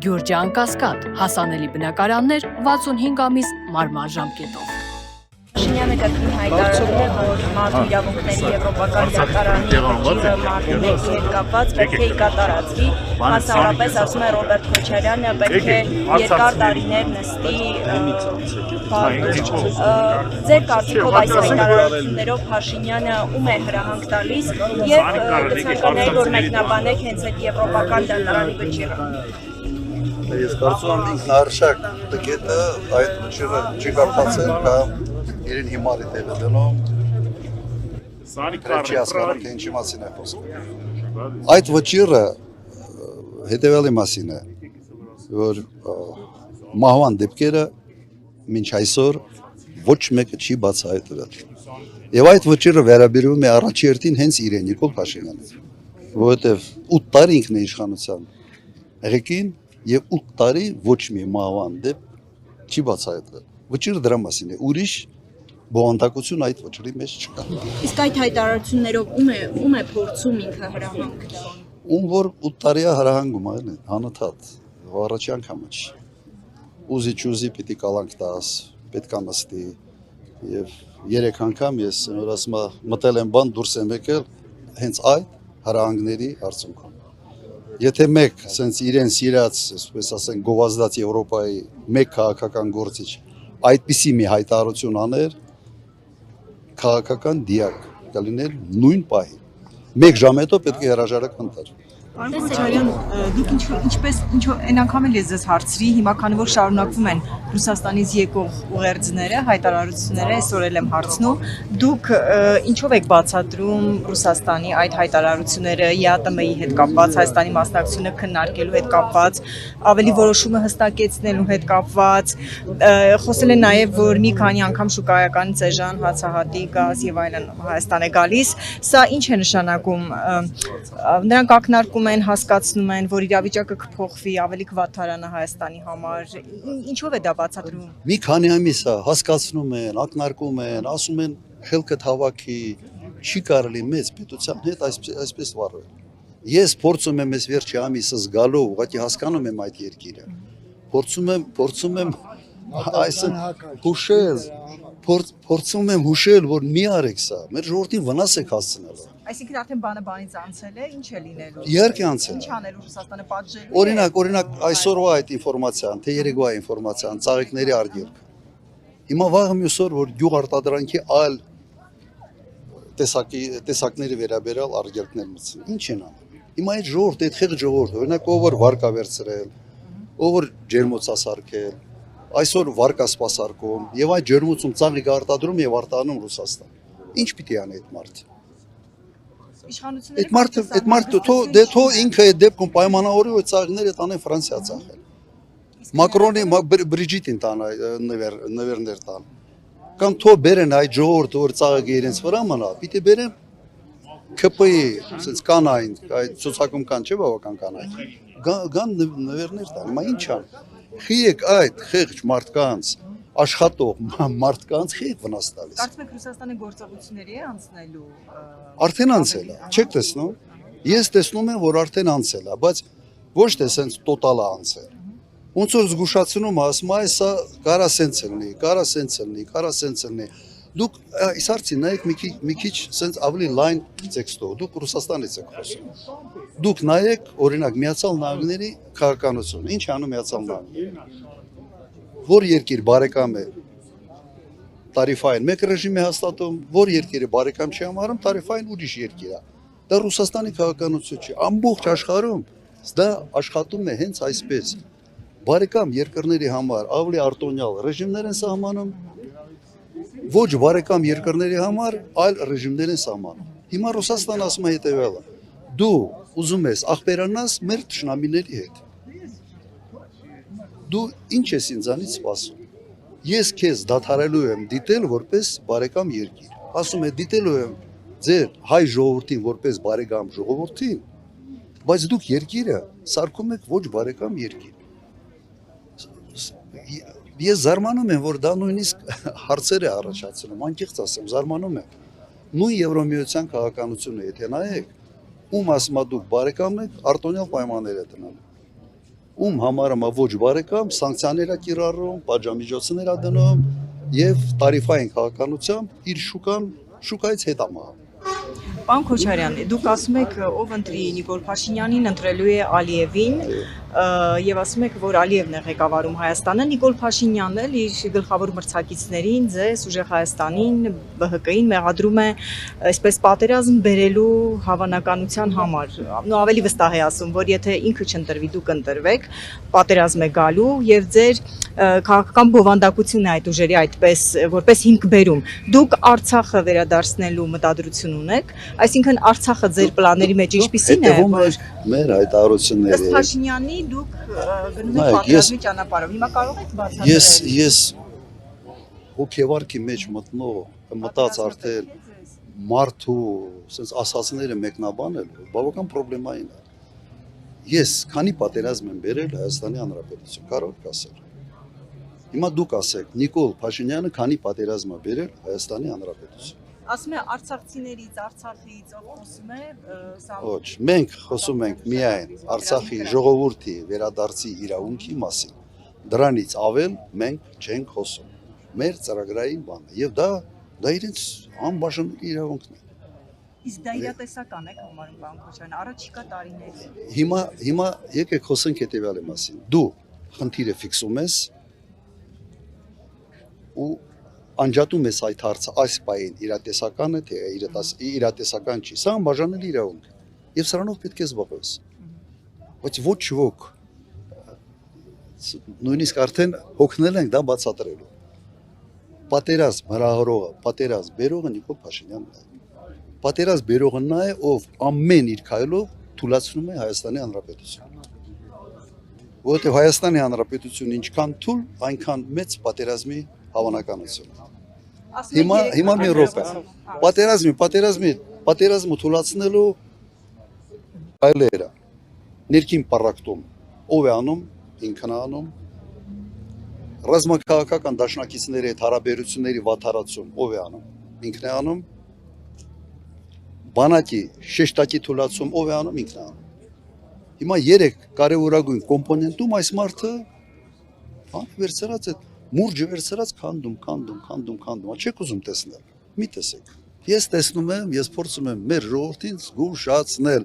Գյուրջան Կասկադ, հասանելի բնակարաններ 65 ամիս մարման ժամկետով։ Փաշինյանը կրկին հայտարարել է, որ մարդու իրավունքների եվրոպական դատարանի վճիռը մարդու հետ կապված պետք է կատարածվի, մասնավորապես ասում է Ռոբերտ Քոչարյանը, պետք է երկար տարիներ նստի ձեր կարծիքով այս հայտարարություններով Փաշինյանը ում է հրահանգ տալիս եւ կցանկանայի, որ մեկնաբանեք հենց այդ եվրոպական դատարանի վճիռը։ Ես կարծում եմ ինքնարժեք տկետը այդ վճիռը չի կարծել կամ իրեն հիմարի տեղ է դնում, չի հասկանում, թե ինչի մասին է խոսքը։ Այդ վճիռը հետևյալի մասին է, որ մահվան դեպքերը մինչ այսօր ոչ մեկը չի բացահայտվել։ Եվ այդ վճիռը վերաբերում է առաջերտին հենց իրեն, Նիկոլ Փաշինյանին, որովհետև 8 տարի ինքն է իշխանության ղեկին և 8 տարի ոչ մի մահվան դեպք չի բացահայտվել։ Վճիռը դրա մասին է, ուրիշ բովանդակություն այդ վճռի մեջ չկա։ Իսկ այդ հայտարարություններով ում է փորձում ինքը հրահանգ տալ։ Ում որ 8 տարիա հրահանգում է, հանըթադ, առաջի անգամը չի։ Ուզի պիտի կալանք տաս, պետք է նստի եւ 3 անգամ ես ասում մտել եմ բան դուրս եմ եկել հենց այդ հրահանգների արդյունքում։ Եթե մեկ sense իրեն սիրած, այսպես ասենք, գովազդած Եվրոպայի մեկ քաղաքական գործիչ այդպիսի մի հայտարարություն աներ, քաղաքական դիակ կլիներ նույն պահի։ Մեկ ժամ հետո պետք է հրաժարական տար։ Պարոն Քոչարյան, դուք ինչ այն անգամ էլ ես ձեզ հարցրի, հիմա քանի որ շարունակվում են Ռուսաստանից եկող ուղերձները, հայտարարությունները, այսօր էլ եմ հարցնում, դուք ինչով եք բացատրում Ռուսաստանի այդ հայտարարությունները ԵԱՏՄ-ի հետ կապված, Հայաստանի մասնակցությունը քննարկելու հետ կապված, ավելի որոշումը հստակեցնելու հետ կապված, խոսել են նաև, որ մի քանի անգամ շուկայականից էժան հացահատի, գազ եւ այլն Հայաստան է գալիս, սա ինչ է նշանակում, նրանք ակնարկում են, հասկացնում են, որ իրավիճակը կփոխվի, ավելի կվատթարանա Հայաստանի համար, ինչով է դա բացատրում։ Մի քանի ամիս է, հասկացնում են, ակնարկում են, ասում են խելքդ հավաքի, չի կարելի մեծ պետության հետ այսպես վարվել։ Ես փորձում եմ այս վերջի ամիսը զգալով, ուղղակի հասկանում եմ այդ երկիրը։ Փորձում եմ հուշել, փորձում եմ հուշել, որ մի արեք սա, մեր ժողովրդին վնաս եք հասցնել։ Այսինքն արդեն բանը բանից անցել է, ինչ է լինելու։ Իհարկե անցել է։ Ինչ անելու Ռուսաստանը պատժելու։ Օրինակ այսօրվա այդ ինֆորմացիան, թե երեկվա ինֆորմացիան, ծաղիկների արգելքը։ Հիմա վաղը մյուս օր, որ գյուղ արտադրանքի այլ տեսակների վերաբերյալ արգելքներ մտցին։ Ինչ են անում։ Հիմա այդ ժողովուրդ, այդ խեղճ ժողովուրդ, օրինակ ով որ վարկա վերցրել, ով որ ջերմոցա սարքել, այսօր վարկա սպասարկում եւ այդ ջերմոցում ծաղիկ արտադրում եւ արտանում Ռուսաստան։ Ինչ պիտի անի այդ մարդը։ Այդ մարդը թո ինքը այդ դեպքում պայմանավորի ու ծաղիկները տանեն Ֆրանսիա ծախել։ Մակրոնի Բրիջիտին տան նվերներ տան։ Կամ թո բերեն այդ ժողովուրդը որ ծաղիկը իրենց վրա մնա, պիտի բերեն ԿՊ-ի, ասենց կանային, այդ ցուցակում կան չէ բավական կանային։ Գան նվերներ տան։ Հիմա ինչ ան։ Խիեք այդ խեղճ մարդկանց աշխատող մարդկանց խիղ վնաս տալիս։ Կարծում եք Ռուսաստանը գործողությունների է անցնելու։ Արդեն անցել է, չեք տեսնում։ Ես տեսնում եմ, որ արդեն անցել է, բայց ոչ թե սենց տոտալ է անցել։ Ոնց որ զգուշացնում ասում է, սա կարա սենց լինի, կարա սենց լինի, կարա սենց լինի։ Դուք այս հարցի նայեք մի քիչ սենց ավելի լայն տեքստով, դուք Ռուսաստանից եք խոսում։ Դուք նայեք, օրինակ, Միացյալ Նահանգների քաղաքականությունը, ինչ անում Միացյալ Նահանգները։ Որ երկիր բարեկամ է տարիֆային մեկ ռեժիմ է հաստատում, որ երկիրը բարեկամ չի համարում, տարիֆային ուրիշ երկիր է։ Դա Ռուսաստանի քաղաքականություն չի, ամբողջ աշխարհում դա աշխատում է հենց այսպես։ Բարեկամ երկրների համար ավելի արտոնյալ ռեժիմներ են սահմանում, ոչ բարեկամ երկրների համար այլ ռեժիմներ են սահմանում։ Հիմա Ռուսաստանը ասում է հետևյալը. դու ուզում ես աղբերանաս մեր թշնամիների հետ։ Դու ինչ ես ինձանից սպասում։ Ես քեզ դադարելու եմ դիտել որպես բարեկամ երկիր։ Ասում է դիտելու եմ ձեր հայ ժողովրդին որպես բարեկամ ժողովրդին, բայց դուք երկիրը սարքում եք ոչ բարեկամ երկիր։ Ես զարմանում եմ, որ դա նույնիսկ հարցեր է առաջացնում, անկեղծ ասեմ, զարմանում եմ։ Նույն Եվրոմիության քաղաքականությունը, եթե նայեք, ում ասում դուք բարեկամ եք, արտոնյալ պայմաններ է տնալու։ ում համար մա ոչ բարեկամ սանկցիաներ է կիրառում, պատժամիջոցներ է դնում եւ տարիֆային քաղաքականությամբ իր շուկայից հետ է մահում։ Պարոն Քոչարյան, դուք ասում եք, ով ընտրի Նիկոլ Փաշինյանին, ընտրելու է Ալիևին, եւ ասում եք, որ Ալիևն է ղեկավարում Հայաստանը, Նիկոլ Փաշինյանն էլ իր գլխավոր մրցակիցներին, ձեզ, Ուժեղ Հայաստանին, ԲՀԿ-ին մեղադրում է այսպես պատերազմ բերելու հավանականության համար։ Նո ավելի վստահ է ասում, որ եթե ինքը չընտրվի, դուք ընտրվեք, պատերազմ է գալու եւ ձեր քաղաքական բովանդակությունն է այդ ուժերի այդպես որպես հիմք բերում։ Դուք Արցախը վերադարձնելու մտադրություն ունեք, այսինքն Արցախը ձեր պլանների մեջ ինչպիսին է, որ մեր հայտարարությունները ըստ Փաշինյանի դուք գնում եք պատերազմի ճանապարհով։ Հիմա կարող եք բացատրել։ Ես հոգեվարքի մեջ մտած արդեն մարդու sense ասածները մեկնաբանելու բավական պրոբլեմային է։ Ես քանի պատերազմ եմ բերել Հայաստանի Հանրապետություն, կարող եք ասել։ Հիմա դուք ասեք, Նիկոլ Փաշինյանը քանի պատերազմ է բերել Հայաստանի Հանրապետություն։ Ասում է արցախցիներից, Արցախից ով խոսում է, սա Ոչ, մենք խոսում ենք միայն Արցախի ժողովրդի վերադարձի իրավունքի մասին։ Դրանից ավել մենք չենք խոսում։ Մեր ծրագրային բանը եւ դա իրենց անբաժան իրավունքն է։ իսկ դա իրատեսական է համարում պարոն Քոչարյան, առաջիկա տարիների։ Հիմա եկեք խոսենք հետեւյալի մասին։ Դու խնդիրը ֆիքսում ես ու անջատում ես այդ հարցը այս պահին իրատեսական է թե իրատեսական չի։ Սա անբաժանելի իրավունք է եւ սրանով պետք է զբաղվես։ Բայց ոչ ոք նույնիսկ արդեն հոգնել ենք դա բացատրելու։ Պատերազմ հրահրողը, պատերազմ բերողը Նիկոլ Փաշինյանն է։ Պատերազմ բերողը նա է, ով ամեն իր քայլով թույլատրում է Հայաստանի Հանրապետությունը։ Որովհետեւ Հայաստանի Հանրապետությունը ինչքան թույլ, այնքան մեծ պատերազմի հավանականություն։ Հիմա մի րոպե։ Պատերազմը թույլատնելու այլերը ներքին պարակտում ով է անում, ինքն է անում, ռազմաքաղաքական դաշնակիցների հետ հարաբերությունների վատթարացում ով է անում, ինքն է անում, բանակի շեշտակի թույլատրում ով է անում, ինքն է անում։ Հիմա 3 կարևորագույն կոմպոնենտում այս մարդը վերցրած է մուրջը վերցրած քանդում, չեք ուզում տեսնել, մի տեսեք։ Ես տեսնում եմ, ես փորձում եմ մեր ժողովրդին զգուշացնել։